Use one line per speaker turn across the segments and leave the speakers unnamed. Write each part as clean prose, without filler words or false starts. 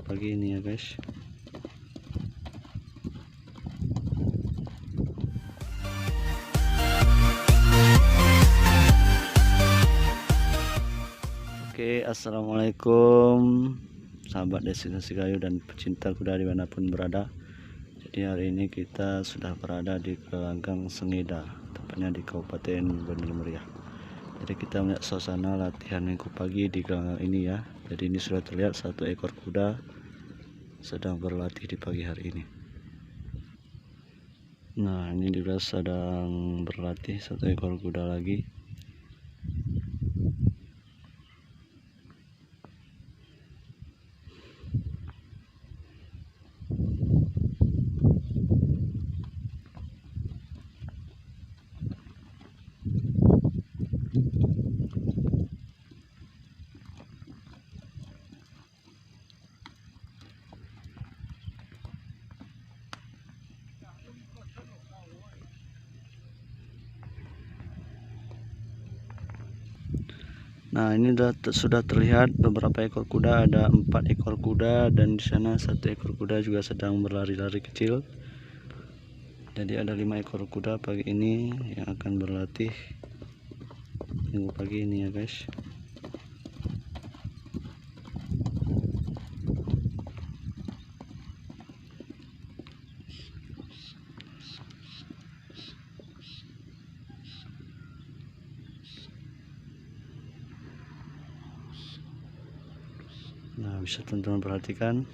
pagi ini ya guys. Oke, assalamualaikum sahabat destinasi kayu dan pecinta kuda dimanapun berada. Jadi hari ini kita sudah berada di Gelanggang Sengida, tepatnya di Kabupaten Bener Meriah. Jadi kita melihat suasana latihan minggu pagi di gelanggang ini ya. Jadi ini sudah terlihat satu ekor kuda sedang berlatih di pagi hari ini. Nah, ini juga sedang berlatih satu ekor kuda lagi. Nah, ini sudah terlihat beberapa ekor kuda, ada 4 ekor kuda dan di sana satu ekor kuda juga sedang berlari-lari kecil. Jadi ada 5 ekor kuda pagi ini yang akan berlatih minggu pagi ini ya guys. Nah, bisa teman-teman perhatikan,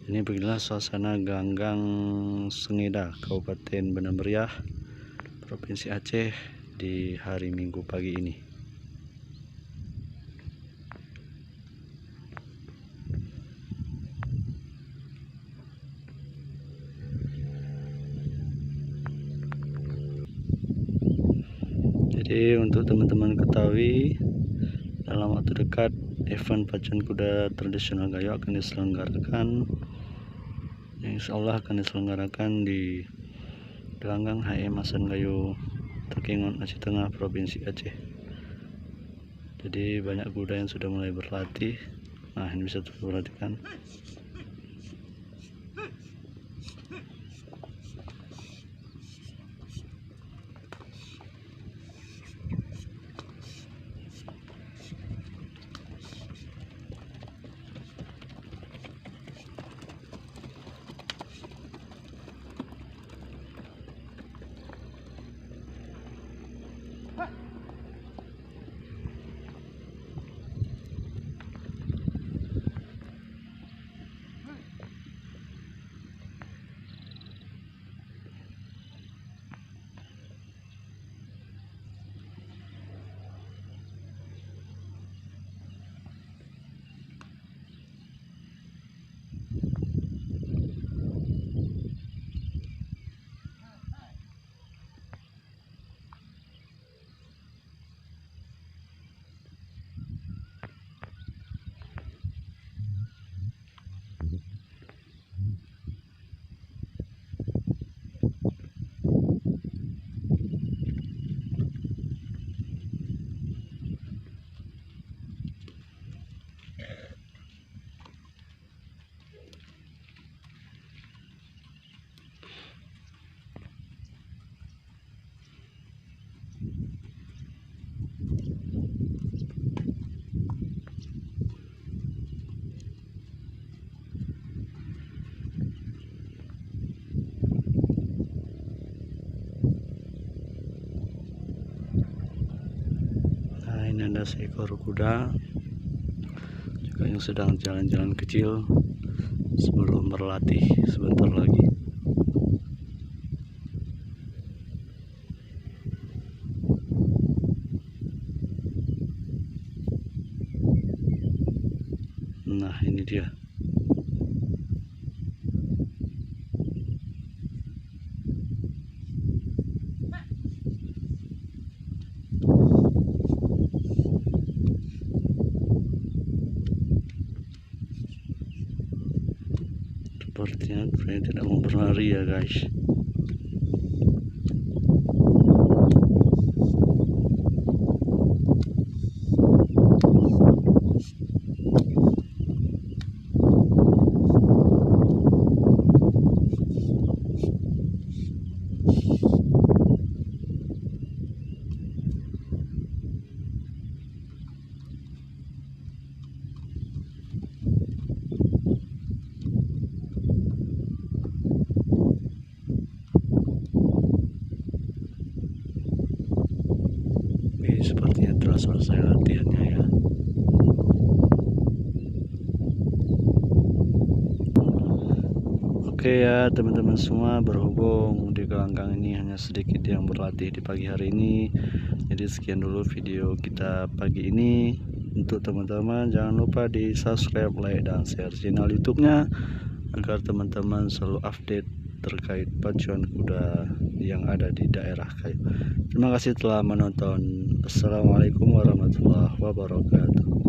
ini beginilah suasana Gelanggang Sengida, Kabupaten Bener Meriah, Provinsi Aceh di hari Minggu pagi ini. Jadi untuk teman-teman ketahui, dalam waktu dekat event pacuan kuda tradisional Gayo akan diselenggarakan, insya Allah akan diselenggarakan di Gelanggang HM Hasan Gayo Takengon Aceh Tengah, Provinsi Aceh. Jadi banyak kuda yang sudah mulai berlatih. Nah, ini bisa diperhatikan. Ini ada seekor kuda juga yang sedang jalan-jalan kecil sebelum berlatih sebentar lagi. Nah, ini dia. Sepertinya kudanya tidak mau berlari ya guys. Oke ya teman-teman semua, berhubung di gelanggang ini hanya sedikit yang berlatih di pagi hari ini, jadi sekian dulu video kita pagi ini. Untuk teman-teman jangan lupa di subscribe, like, dan share channel YouTube-nya agar teman-teman selalu update terkait pacuan kuda yang ada di daerah Kayu. Terima kasih telah menonton. Assalamualaikum warahmatullahi wabarakatuh.